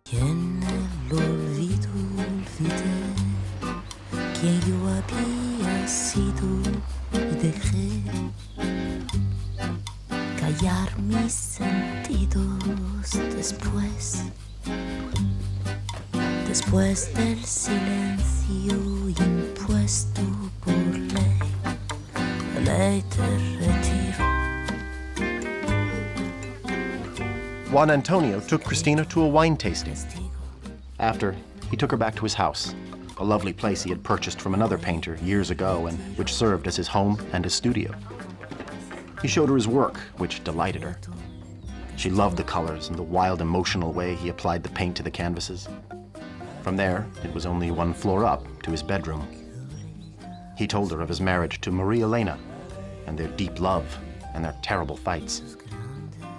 ¿Quién lo olvidé? ¿Quién yo había sido y dejé callar mis sentidos después del silencio impuesto por ley, la ley de retiro? Juan Antonio took Cristina to a wine tasting. After, he took her back to his house, a lovely place he had purchased from another painter years ago and which served as his home and his studio. He showed her his work, which delighted her. She loved the colors and the wild, emotional way he applied the paint to the canvases. From there, it was only one floor up to his bedroom. He told her of his marriage to Maria Elena and their deep love and their terrible fights.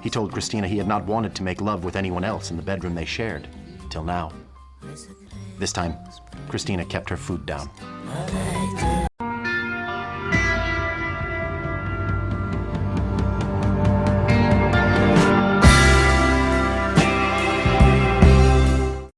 He told Cristina he had not wanted to make love with anyone else in the bedroom they shared, till now. This time, Cristina kept her food down.